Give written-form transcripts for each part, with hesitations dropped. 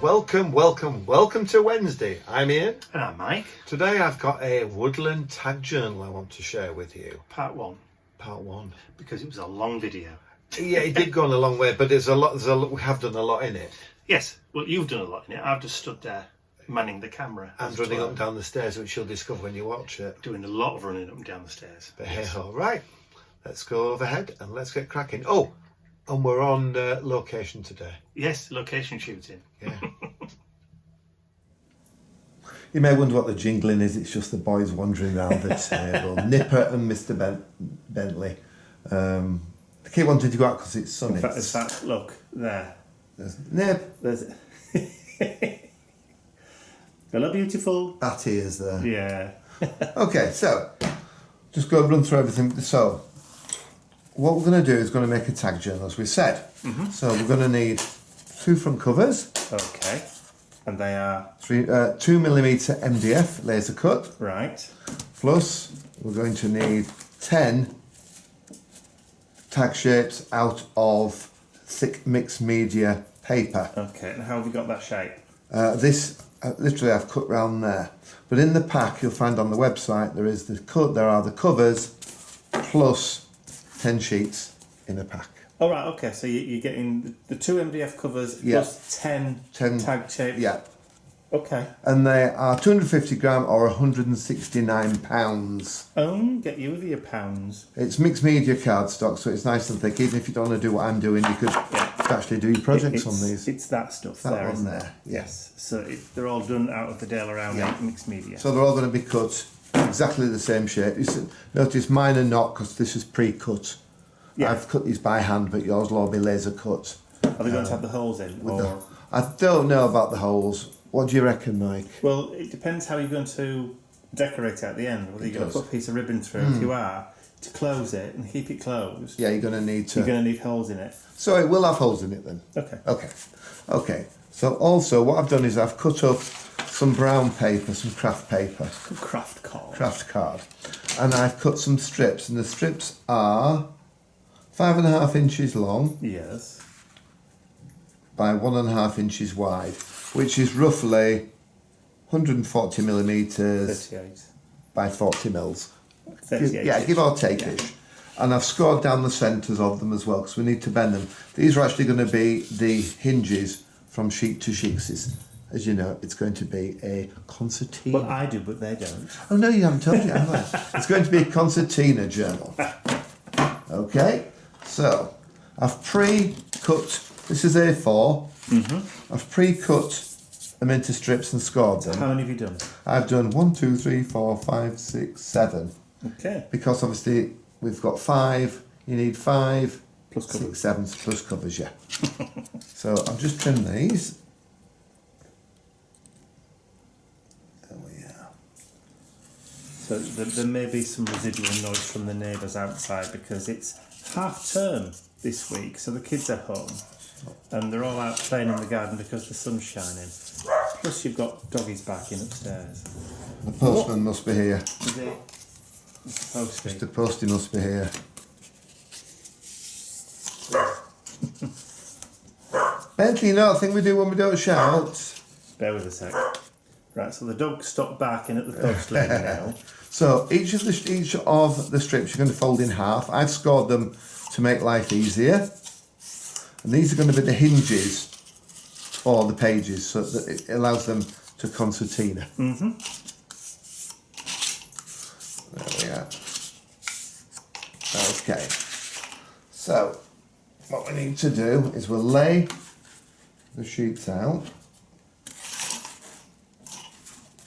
welcome to Wednesday. I'm Ian. And I'm Mike. Today I've got a Woodland Tag Journal I want to share with you. Part one. Part one. Because it was a long video. Yeah, it did go on a long way, but there's a lot, we have done a lot in it. Yes, well, you've done a lot in it. I've just stood there manning the camera. And running up and down the stairs, which you'll discover when you watch it. Doing a lot of running up and down the stairs. But hey ho, right. Let's go overhead and let's get cracking. Oh, and we're on location today. Yes, location shooting. Yeah. You may wonder what the jingling is. It's just the boys wandering around the table. Nipper and Mr. Bentley. They keep wanting to go out because it's sunny. In fact, look, there. There's Nip. There's... Hello, beautiful. Batty is there. Yeah. Okay, so just go run through everything. So what we're going to do is going to make a tag journal, as we said. Mm-hmm. So we're going to need 2 front covers. Okay. And they are? 2mm MDF laser cut. Right. Plus we're going to need 10 tag shapes out of thick mixed media paper. Okay, and how have you got that shape? This literally I've cut round there, but in the pack you'll find on the website there are the covers plus 10 sheets in a pack. Oh right, okay, so you're getting the 2 MDF covers plus 10 tag shapes. Yeah. Okay. And they are 250 gram or 169 pounds. Oh, get you with your pounds. It's mixed media cardstock, so it's nice and thick. Even if you don't want to do what I'm doing, you could actually do your projects on these. It's that stuff that there, one isn't there. it? Yes. So they're all done out of the Dale around mixed media. So they're all going to be cut exactly the same shape. Notice mine are not, because this is pre-cut. Yeah. I've cut these by hand, but yours will all be laser cut. Are they going to have the holes in? I don't know about the holes. What do you reckon, Mike? Well, it depends how you're going to decorate it at the end. Whether you're going to put a piece of ribbon through. If you are, to close it and keep it closed. Yeah, you're going to need holes in it. So it will have holes in it then? Okay. Okay. So also what I've done is I've cut up some brown paper, some craft paper. Craft card. Craft card. And I've cut some strips, and the strips are 5.5 inches long. Yes. By 1.5 inches wide, which is roughly 140 millimetres 38. by 40 mils. 38. Yeah, give or take-ish. And I've scored down the centres of them as well, because we need to bend them. These are actually going to be the hinges from sheet to sheet. As you know, it's going to be a concertina. Well, I do, but they don't. Oh no, you haven't told me, have I? It's going to be a concertina journal. Okay, so I've pre-cut. This is A4. Mm-hmm. I've pre-cut them into strips and scored them. How many have you done? I've done 1, 2, 3, 4, 5, 6, 7. Okay. Because obviously we've got 5. You need 5 plus covers. 6, 7 plus covers. Yeah. So I'll just trim these. There we are. So there may be some residual noise from the neighbours outside because it's half term this week, so the kids are home. And they're all out playing in the garden because the sun's shining. Plus you've got doggies barking upstairs. The postman must be here. Is it? It's supposed to be. Mr. Posty must be here. Bentley, you know the thing we do when we don't shout? Bear with a sec. Right, so the dog stopped barking at the post lady now. So each of the strips you're going to fold in half. I've scored them to make life easier. And these are going to be the hinges for the pages, so that it allows them to concertina. Mm-hmm. There we are. Okay. So what we need to do is we'll lay the sheets out.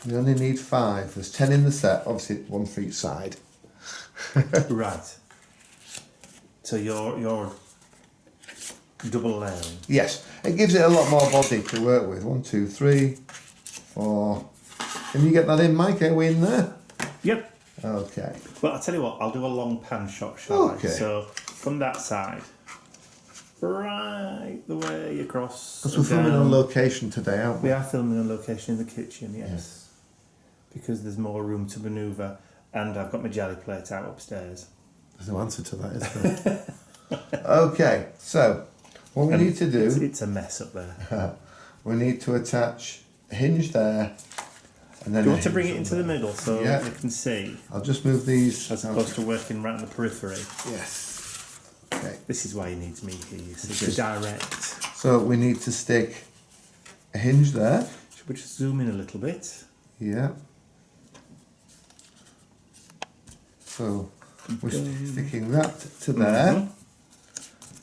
We only need 5. There's 10 in the set, obviously 1 for each side. Right. So you're double layering. Yes, it gives it a lot more body to work with. 1, 2, 3, 4. Can you get that in, Mike? Are we in there? Yep. Okay. Well, I'll tell you what, I'll do a long pan shot, shall Okay. I? So from that side, right the way across. Because we're filming on location today, aren't we? We are filming on location in the kitchen, yes. Because there's more room to manoeuvre, and I've got my jelly plate out upstairs. There's no answer to that, is there? Okay, so what we need to do... It's a mess up there. we need to attach a hinge there. And then Do you a want to bring hinge it into on the there. middle so Yeah. you can see, I'll just move these. as opposed to working right in the periphery? Yes. Okay. This is why he needs me here, you see, to Just- direct. So we need to stick a hinge there. Should we just zoom in a little bit? Yeah. So we're sticking that to there.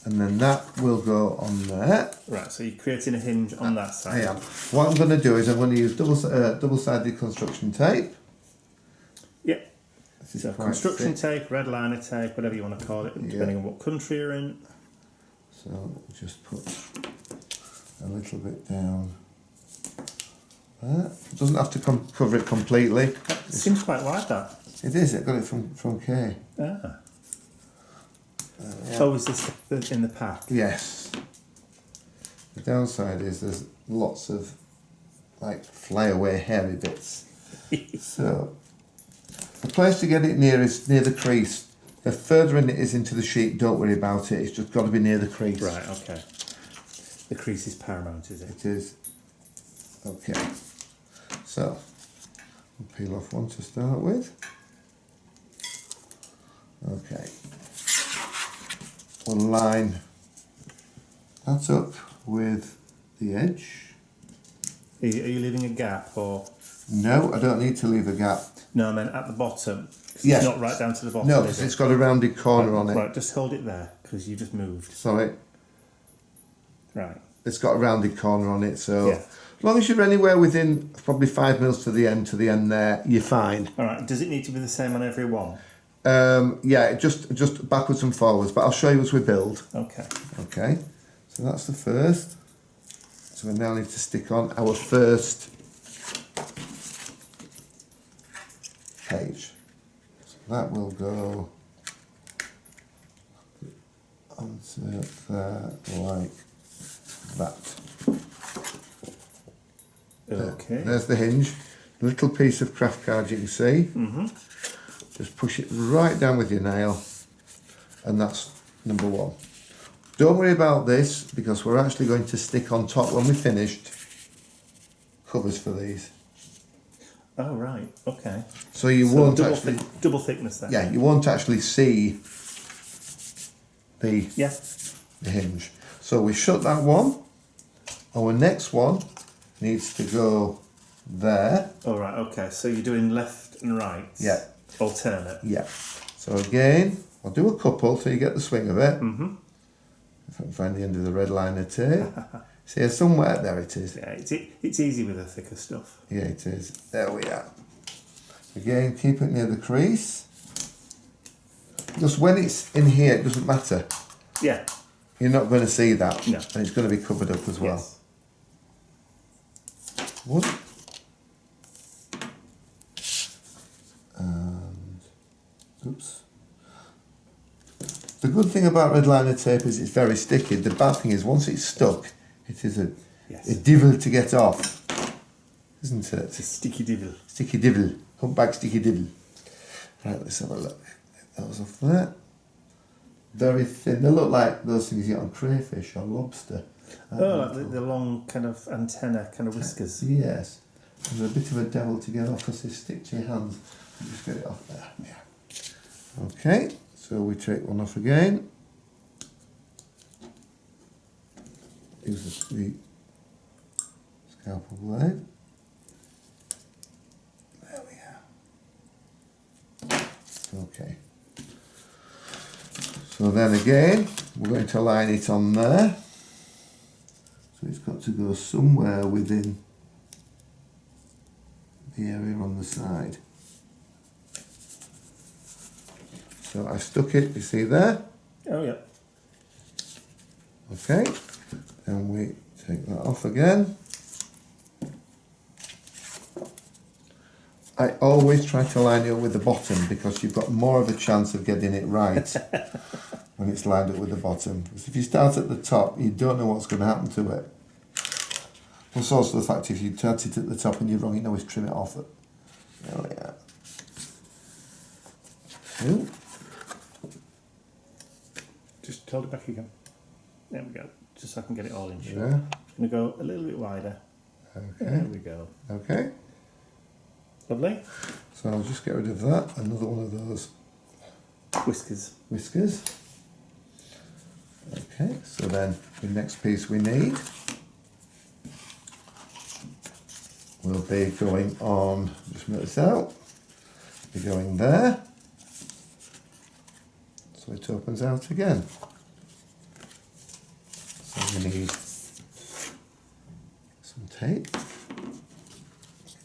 And then that will go on there. Right, so you're creating a hinge on that I side. am. What I'm going to do is I'm going to use double-sided construction tape. Yep. This is So quite construction thick. tape, red liner tape, whatever you want to call it, depending on what country you're in. So we'll just put a little bit down there. It doesn't have to cover it completely. It seems quite wide, that. It is. I got it from Kay. Ah. Oh, is this in the pack? Yes. The downside is there's lots of like flyaway hairy bits. So the place to get it near is near the crease. The further in it is into the sheet, don't worry about it. It's just got to be near the crease. Right, okay. The crease is paramount, is it? It is. Okay. So we'll peel off one to start with. Okay. We'll line that up with the edge. Are you leaving a gap or? No, I don't need to leave a gap. No, I meant at the bottom. 'Cause Yes. It's not right down to the bottom, No, is because it? it's got a rounded corner on it. Right, just hold it there, because you just moved. Sorry, Right. it's got a rounded corner on it, so Yeah. as long as you're anywhere within probably 5 mils to the end there, you're fine. All right, does it need to be the same on every one? Yeah, just backwards and forwards, but I'll show you as we build. Okay. Okay, so that's the first. So we now need to stick on our first page. So that will go onto there like that. Okay. There's the hinge. Little piece of craft card you can see. Just push it right down with your nail, and that's number one. Don't worry about this because we're actually going to stick on top when we're finished covers for these. Oh, right. Okay. So you So won't double, actually, double thickness then. yeah, you won't actually see the Yeah. hinge. So we shut that one. Our next one needs to go there. All right. Okay. So you're doing left and right. Yeah. Alternate. Yeah. So again, I'll do a couple till you get the swing of it. If I can find the end of the red liner tape. See, somewhere there it is. Yeah. It's easy with the thicker stuff. Yeah, it is. There we are. Again, keep it near the crease. Because when it's in here, it doesn't matter. Yeah. You're not going to see that. No. And it's going to be covered up as well. Yes. One. And, oops. The good thing about red liner tape is it's very sticky. The bad thing is once it's stuck, it is a Yes. devil to get off. Isn't It's a it? sticky devil. Sticky devil. Humpback sticky devil. Right, let's have a look. That was off there. Very thin. They look like those things you get on crayfish or lobster. Oh, like the long kind of antenna, kind of whiskers. Yes. There's a bit of a devil to get off because they stick to your hands. Just get it off there. Yeah. Okay, so we take one off again. Use the scalpel blade. There we are. Okay. So then again, we're going to line it on there. So it's got to go somewhere within the area on the side. So I stuck it, you see there? Oh, yeah. Okay. Then we take that off again. I always try to line it up with the bottom because you've got more of a chance of getting it right when it's lined up with the bottom. Because if you start at the top, you don't know what's going to happen to it. Plus also the fact if you start it at the top and you're wrong, you can always trim it off. There we are. Two. Just hold it back again. There we go. Just so I can get it all in shot. Yeah. I'm going to go a little bit wider. Okay. There we go. Okay. Lovely. So I'll just get rid of that. Another one of those Whiskers. whiskers. Okay, so then the next piece we need will be going on, just make this out, be going there, so it opens out again. So we need some tape.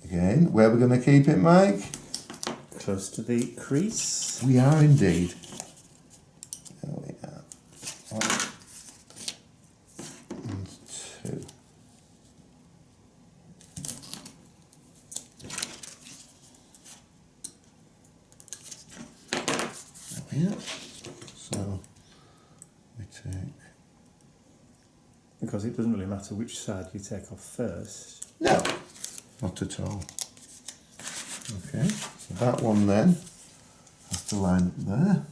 Again, where are we going to keep it, Mike? Close to the crease. We are indeed. There we are. 1 and 2. There we are. So we take. Because it doesn't really matter which side you take off first. No, not at all. Okay, so that one then has to line up there.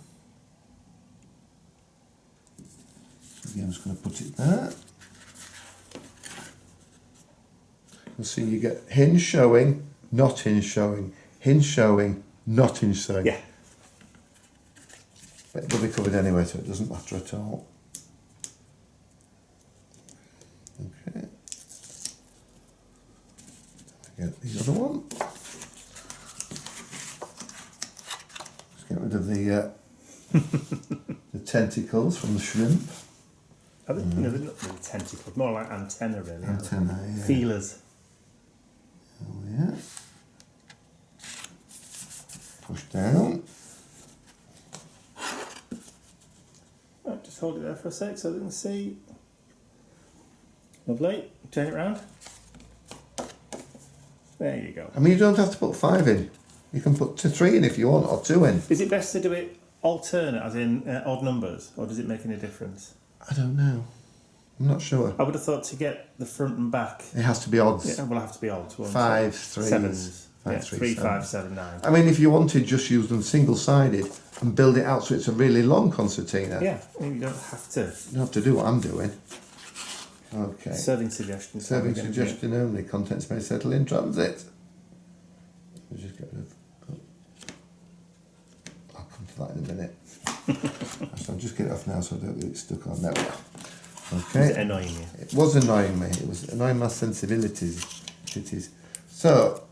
So again, I'm just going to put it there. You'll see you get hinge showing, not hinge showing, hinge showing, not hinge showing. Yeah. But it'll be covered anyway, so it doesn't matter at all. Okay. Get the other one. Just get rid of the the tentacles from the shrimp. No, they're not really tentacles, more like antenna really. aren't they? Antenna, yeah. Feelers. Oh yeah. Push down. Right, just hold it there for a sec so they can see. Lovely. Turn it round. There you go. I mean, you don't have to put 5 in. You can put 3 in if you want, or 2 in. Is it best to do it alternate, as in odd numbers, or does it make any difference? I don't know. I'm not sure. I would have thought to get the front and back, It has to be odds. it will have to be odds. won't it? 5, 3, Sevens. 5, Yeah, 3, 3, 7. 5, 7, 9. I mean, if you wanted, just use them single-sided and build it out so it's a really long concertina. Yeah, you don't have to. You don't have to do what I'm doing. Okay. Serving suggestions. Serving suggestion only. Contents may settle in transit. We'll just get rid of. I'll come to that in a minute. So I'll just get it off now so I don't get it stuck on. There we are. Okay. Is it annoying you? It was annoying me. It was annoying my sensibilities. It is. So,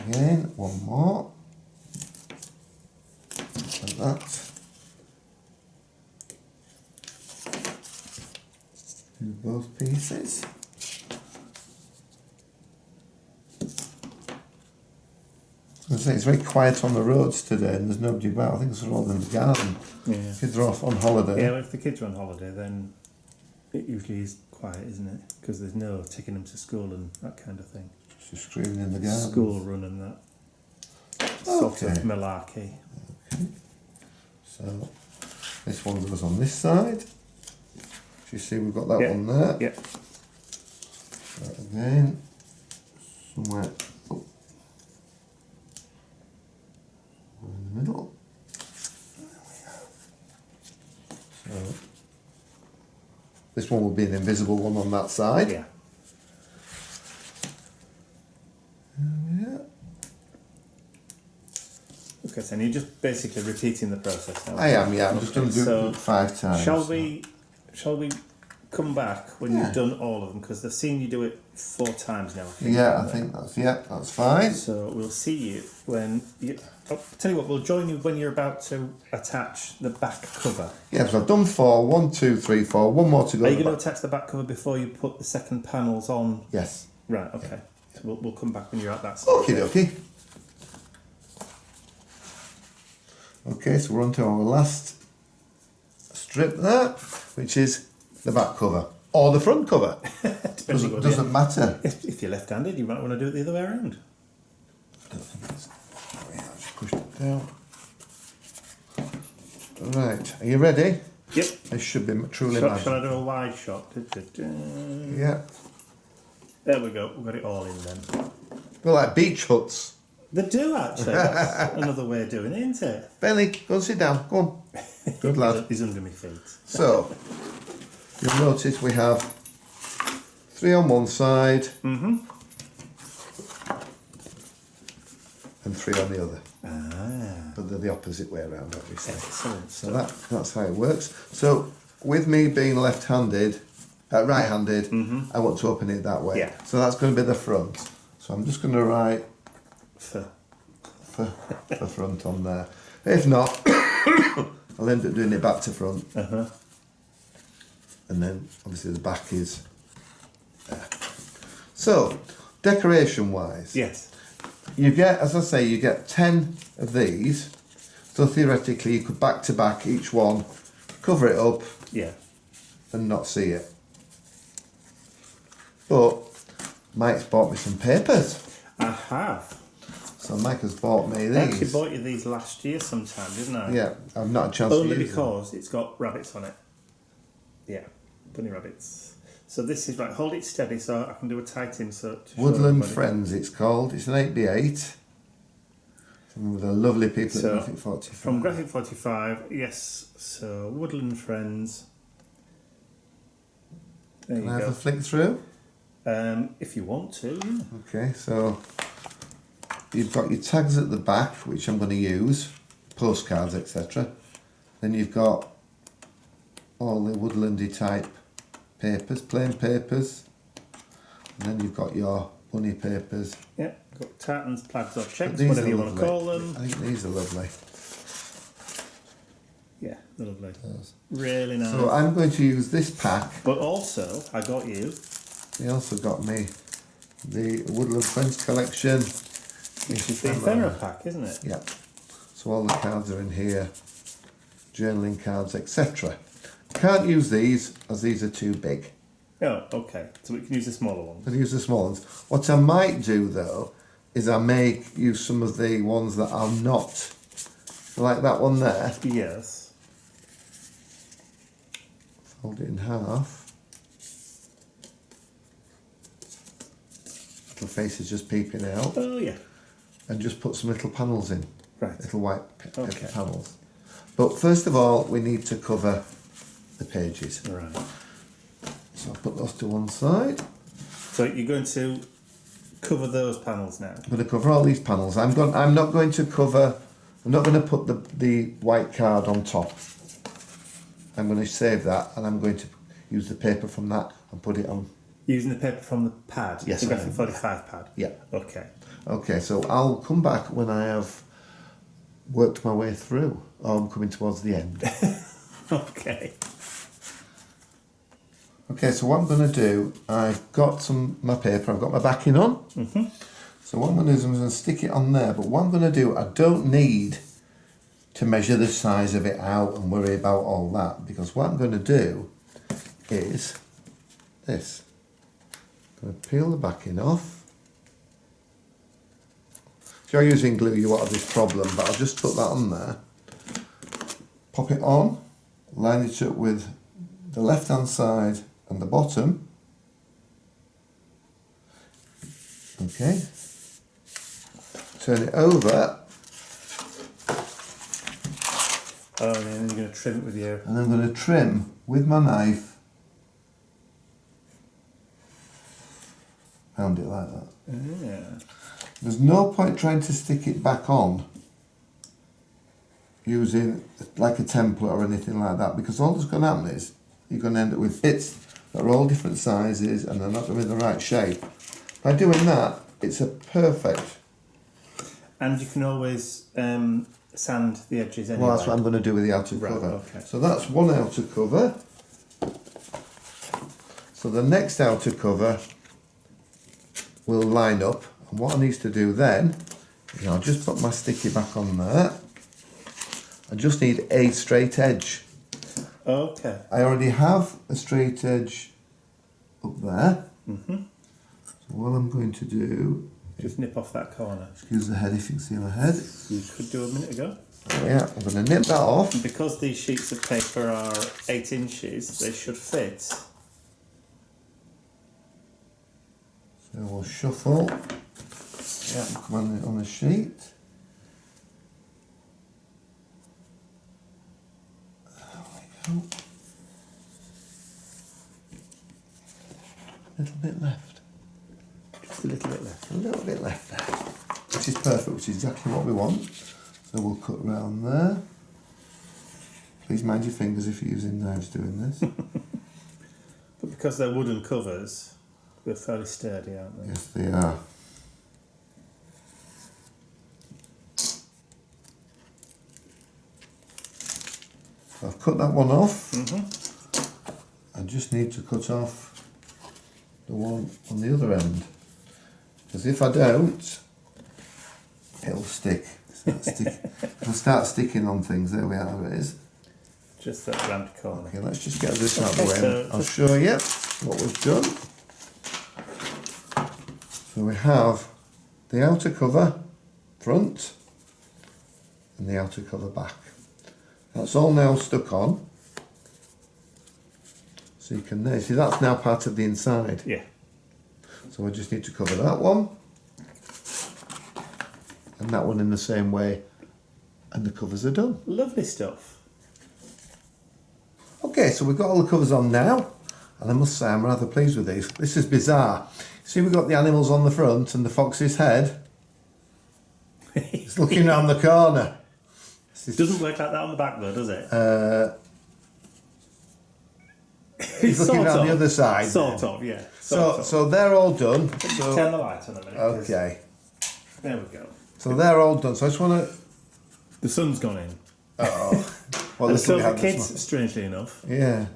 again, one more. Like that. Do both pieces. I was saying, it's very quiet on the roads today and there's nobody about. I think it's all in the garden. Yeah. Kids are off on holiday. Yeah, well, if the kids are on holiday, then it usually is quiet, isn't it? Because there's no taking them to school and that kind of thing. Just screaming in the garden. School run and that sort of Okay. malarkey. Okay. So this one goes on this side. So you see we've got that Yeah. one there. Yeah. So again, somewhere up in the middle. So this one will be an invisible one on that side. Yeah. Yeah. Okay, so you're just basically repeating the process now. I am, yeah. I'm just going to do So, it 5 times. Shall we come back when Yeah. you've done all of them? Because they've seen you do it 4 times now. I think, Yeah, I haven't they? think that's fine. So we'll see you when you. Oh, tell you what, we'll join you when you're about to attach the back cover. Yeah, so I've done 4. 1, 2, 3, 4. One more to go. Are you going to attach the back cover before you put the second panels on? Yes. Right. Okay. So we'll come back when you're at that stage. Okie dokie. Okay, so we're on to our last strip there, which is the back cover or the front cover. Depending on Doesn't matter. if you're left-handed, you might want to do it the other way around. I don't think it's. Oh yeah, I just pushed it down. Right, are you ready? Yep. This should be truly Shall magic. I do a wide shot? Da-da-da. Yeah, There we go. We've got it all in then. we're like beach huts. They do actually. That's another way of doing it, isn't it? Benny, go and sit down. Go on. Good lad. He's under my feet. So, you'll notice we have 3 on one side. And 3 on the other. But they're the opposite way around, obviously. Excellent. So that's how it works. So with me being left-handed, right-handed, I want to open it that way. Yeah. So that's going to be the front. So I'm just going to write For for front on there. If not, I'll end up doing it back to front. And then obviously the back is there. So decoration-wise, yes. you get, as I say, you get 10 of these. So theoretically, you could back to back each one, cover it up, Yeah. and not see it. But Mike's bought me some papers. I have. So Mike has bought me these. I actually bought you these last year sometime, didn't I? Yeah, I've not had a chance Only to use them. because it's got rabbits on it. Yeah, bunny rabbits. So this is right. Hold it steady so I can do a tight insert. To show Woodland everybody. Friends, it's called. It's an 8x8. Some of the lovely people So, at Graphic 45. From Graphic 45, yes. So Woodland Friends. There Can you I have a go. flick through? If you want to, yeah. Okay, so you've got your tags at the back, which I'm going to use, postcards, etc. Then you've got all the woodlandy type papers, plain papers. And then you've got your bunny papers. Yeah, got tartans, plaids or But checks, these whatever are you want to lovely. call them. I think these are lovely. Yeah, they're lovely. Really nice. So I'm going to use this pack. But also, I got you. They also got me the Woodland Friends collection. Which is the ephemera pack, isn't it? Yeah. So all the cards are in here, journaling cards, etc. Can't use these as these are too big. Oh, okay. So we can use the smaller ones. I'll use the small ones. What I might do though is I may use some of the ones that are not, like that one there. Yes. Fold it in half. Little faces just peeping out, Oh, yeah. and just put some little panels in. Right. Little white paper Okay. panels. But first of all, we need to cover the pages. Right. So I'll put those to one side. So you're going to cover those panels now? I'm going to cover all these panels. I'm not going to put the white card on top. I'm going to save that, and I'm going to use the paper from that and put it on. Using the paper from the pad? Yes, The I Graphic am. 45 pad? Yeah. Okay. Okay, so I'll come back when I have worked my way through, or I'm coming towards the end. Okay. Okay, so what I'm going to do, I've got my paper, I've got my backing on. Mm-hmm. So what I'm going to do is I'm going to stick it on there, but what I'm going to do, I don't need to measure the size of it out and worry about all that, because what I'm going to do is this. I'm going to peel the backing off. If you're using glue, you won't have this problem, but I'll just put that on there. Pop it on, line it up with the left-hand side and the bottom. Okay. Turn it over, Oh, and then you're going to trim it with your... and I'm going to trim with my knife around it like that. Yeah. There's no point trying to stick it back on using like a template or anything like that, because all that's going to happen is you're going to end up with bits that are all different sizes and they're not going to be the right shape. By doing that, it's a perfect. And you can always sand the edges anyway. Well, that's what I'm going to do with the outer Right, cover. okay. So that's one outer cover. So the next outer cover will line up, and what I need to do then is I'll just put my sticky back on there. I just need a straight edge. Okay. I already have a straight edge up there. Mm-hmm. So what I'm going to do, Just nip off that corner. excuse the head if you can see my head. You could do a minute ago. Yeah, I'm going to nip that off. And because these sheets of paper are 8 inches, they should fit. So we'll shuffle. Yeah, come on the sheet. There we go. little bit left. Just a little bit left. A little bit left there. Which is perfect, which is exactly what we want. So we'll cut round there. Please mind your fingers if you're using knives doing this. But because they're wooden covers, they're fairly sturdy, aren't they? Yes, they are. So I've cut that one off. I just need to cut off the one on the other end. Because if I don't, it'll stick. It'll start sticking on things. There we are, there it is. Just that round corner. Okay, let's just get this out of the way. So I'll show you what we've done. So we have the outer cover front and the outer cover back. That's all now stuck on. So you can see that's now part of the inside. Yeah. So I just need to cover that one and that one in the same way, and the covers are done. Lovely stuff. Okay, so we've got all the covers on now, and I must say I'm rather pleased with these. This is bizarre. See, we've got the animals on the front and the fox's head. It's looking round the corner. It doesn't work like that on the back though, does it? He's looking around the other side. Sort of, yeah. So they're all done. So, turn the light on a minute. okay. There we go. So they're all done. So I just want to. The sun's gone in. Oh. Well, And this so will be the happening kids, tomorrow. strangely enough. Yeah.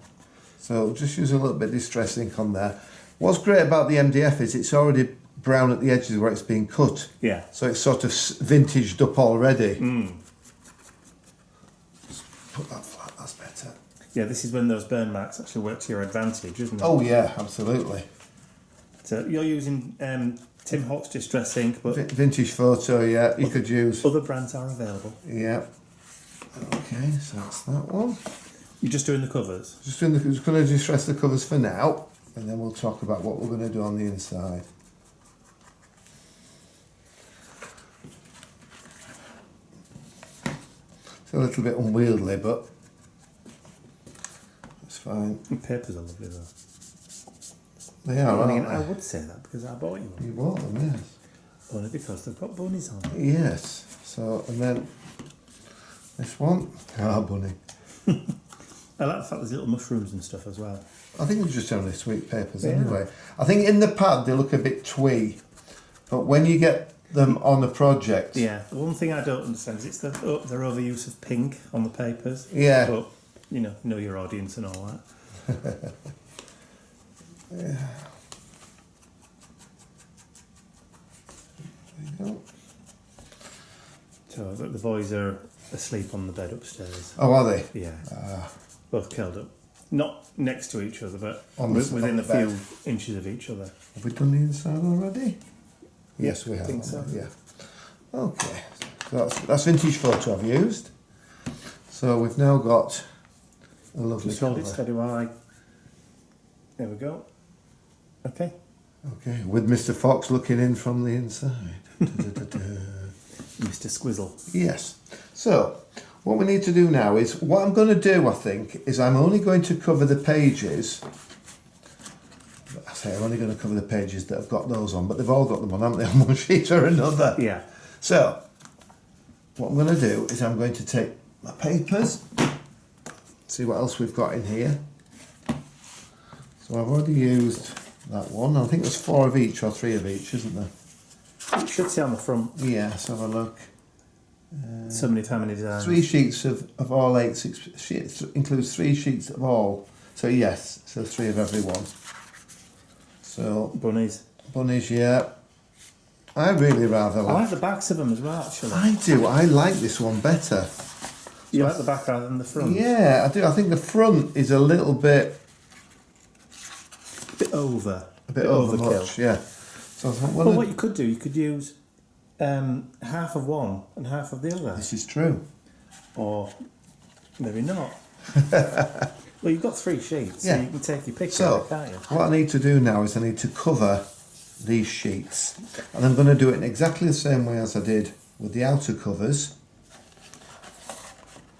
So just use a little bit of distress ink on there. What's great about the MDF is it's already brown at the edges where it's being cut. Yeah. So it's sort of vintaged up already. Just put that flat, that's better. Yeah, this is when those burn marks actually work to your advantage, isn't it? Oh yeah, absolutely. So you're using Tim Hawk's distress ink, but Vintage photo, yeah, you could use. other brands are available. Yeah. Okay, so that's that one. You're just doing the covers. Just going to distress the covers for now, and then we'll talk about what we're going to do on the inside. It's a little bit unwieldy, but it's fine. The papers are lovely though. They are, I mean, aren't I they? would say that because I bought you one. You bought them, yes. Only because they've got bunnies on. Yes. So, and then this one. Ah, bunny. I like the fact there's little mushrooms and stuff as well. I think they're just generally sweet papers Yeah. anyway. I think in the pad they look a bit twee, but when you get them on a project, Yeah, the one thing I don't understand is it's their overuse of pink on the papers. Yeah. But, know your audience and all that. yeah. There you go. So the boys are asleep on the bed upstairs. Oh, are they? Yeah. Both curled up. Not next to each other, but On the- within on a the bed. few inches of each other. Have we done the inside already? Yes, we I have. think so. Yeah. Okay. So that's vintage photo I've used. So we've now got a lovely Just hold it cover. steady while I... There we go. Okay. Okay, with Mr. Fox looking in from the inside. Da-da-da-da. Mr. Squizzle. Yes. So, what we need to do now is, what I'm going to do, I think, is I'm only going to cover the pages. I say I'm only going to cover the pages that have got those on, but they've all got them on, haven't they, on one sheet or another? Yeah. So, what I'm going to do is I'm going to take my papers, see what else we've got in here. So I've already used that one. I think there's 4 of each or 3 of each, isn't there? You should see on the front Yeah, let's have a look. so many family designs. 3 sheets of all 8 sheets, includes 3 sheets of all. So yes, so 3 of every one. So Bunnies. bunnies, yeah. I really rather I like. like the backs of them as well, actually. I do. I like this one better. You like the back rather than the front? Yeah, I do. I think the front is a little bit A bit over. a bit over much. Yeah. So I thought, well, Well, what you could do, you could use half of one and half of the other. this is true. Or maybe not. Well, you've got 3 sheets, Yeah. so you can take your pick So, of it, can't you? what I need to do now is I need to cover these sheets. And I'm going to do it in exactly the same way as I did with the outer covers.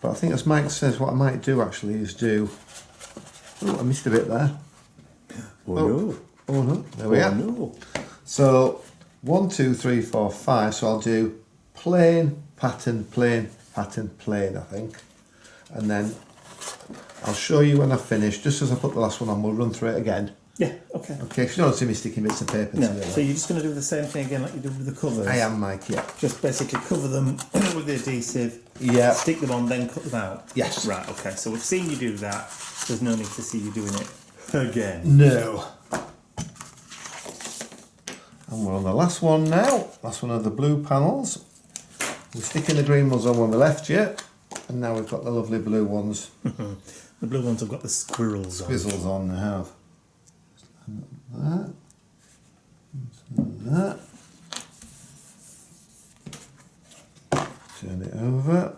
But I think as Mike says, what I might do actually is do... Oh, I missed a bit there. Oh, no. There we are. No. So 1, 2, 3, 4, 5. So I'll do plain, pattern, plain, pattern, plain, I think. And then I'll show you when I've finished. Just as I put the last one on, we'll run through it again. Yeah, okay. Okay, because you don't see me sticking bits of paper No, together. so you're just going to do the same thing again like you did with the covers? I am, Mike, yeah. Just basically cover them with the adhesive, Yeah. stick them on, then cut them out? Yes. Right, okay, so we've seen you do that. There's no need to see you doing it again. No. And we're on the last one now. Last one of the blue panels. We're sticking the green ones on when we left you. And now we've got the lovely blue ones. The blue ones have got the squirrels on. Squizzles on, they have. That. That. Turn it over.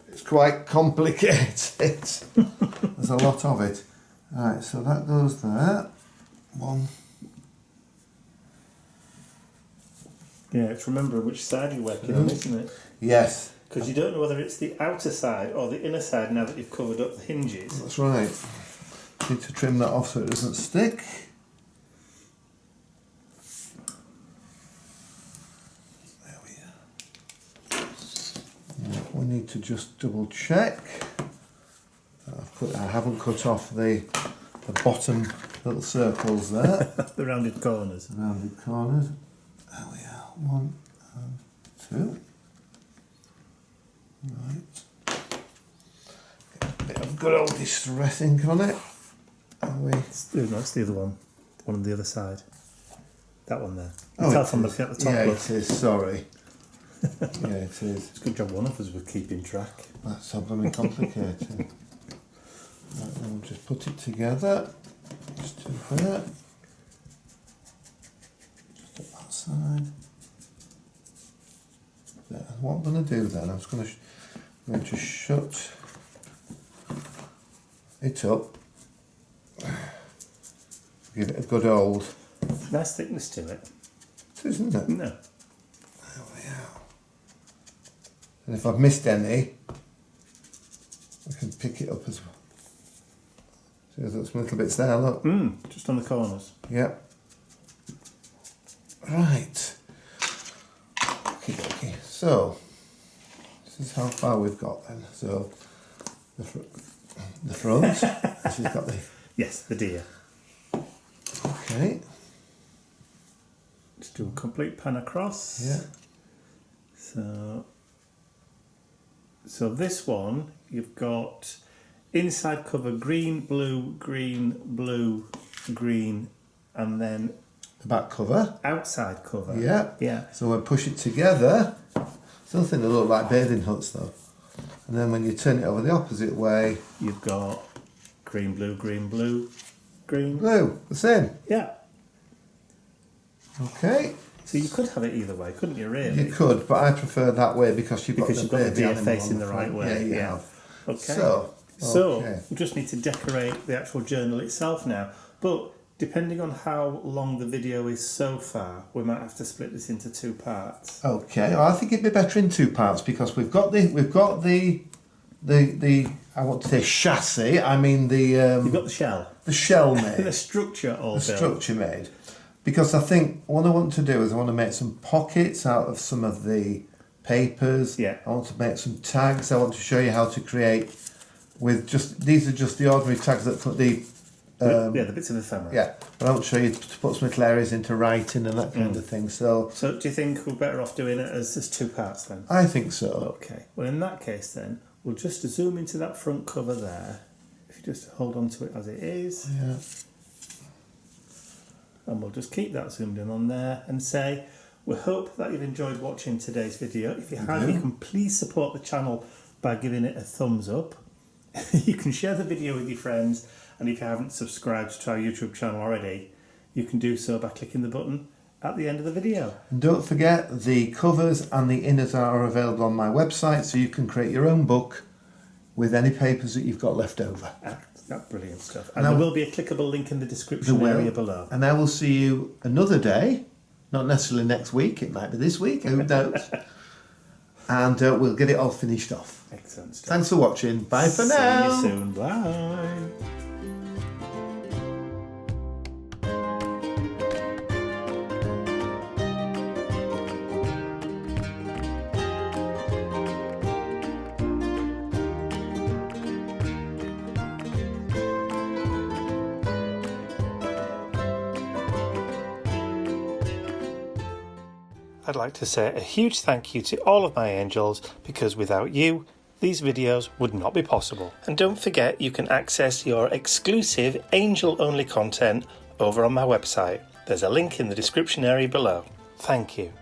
It's quite complicated. There's a lot of it. Right, so that goes there. One. Yeah, it's remembering which side you're working on, isn't it? Yes, Because you don't know whether it's the outer side or the inner side now that you've covered up the hinges. that's right. Need to trim that off so it doesn't stick. There we are. Now, we need to just double check. I haven't cut off the bottom little circles there. The rounded corners. Rounded corners. There we are. 1 and 2. Right. Get a bit of good old distress ink on it. And we. No, it's the other one. One on the other side. That one there. You Oh, can tell it from is. looking at the top Yeah, look. it is. Sorry. Yeah, it is. It's a good job one of us was keeping track. That's so blooming complicated. Right, then we'll just put it together. Just do that. Just at that side. There. What I'm going to do then, I'm just going to shut it up. Give it a good old. Nice thickness to it. Isn't it? No. There we are. And if I've missed any, I can pick it up as well. See, there's some little bits there, look. Just on the corners. Yep. Right. Okay. So, this is how far we've got then. So, the front. This has got the. Yes, the deer. Okay. Just do a complete pan across. Yeah. So this one, you've got inside cover green, blue, green, blue, green, and then The back cover. outside cover. Yeah. Yeah. So we'll push it together. Something that look like bathing huts though. And then when you turn it over the opposite way, You've got green, blue, green, blue, green. blue, the same. Yeah. Okay. So you could have it either way, couldn't you, really? You could, but I prefer that way because you've got Because the you've got the baby deer animal facing on the right front. way. Yeah, you Yeah. have. Okay. So, okay. we just need to decorate the actual journal itself now. But depending on how long the video is so far, we might have to split this into 2 parts. Okay, well, I think it'd be better in 2 parts because we've got the I want to say chassis. I mean You've got the shell, the shell made, the structure all the built. structure made. Because I think what I want to do is I want to make some pockets out of some of the papers. Yeah. I want to make some tags. I want to show you how to create with these are just the ordinary tags that put the Yeah, the bits of ephemera. yeah. But I want to show you to put some little areas into writing and that kind of thing. So So do you think we're better off doing it as 2 parts then? I think so. Okay. Well, in that case then, we'll just zoom into that front cover there. If you just hold on to it as it is. Yeah. And we'll just keep that zoomed in on there and say, we hope that you've enjoyed watching today's video. If you have, you can please support the channel by giving it a thumbs up. You can share the video with your friends, and if you haven't subscribed to our YouTube channel already, you can do so by clicking the button at the end of the video. And don't forget the covers and the inners are available on my website, so you can create your own book with any papers that you've got left over. That's brilliant stuff. And there will be a clickable link in the description There will. area below. And I will see you another day, not necessarily next week, it might be this week, who knows. And we'll get it all finished off. Excellent stuff. Thanks for watching. Bye for now. See you soon. Bye. I'd like to say a huge thank you to all of my angels, because without you, these videos would not be possible. And don't forget, you can access your exclusive angel-only content over on my website. There's a link in the description area below. Thank you.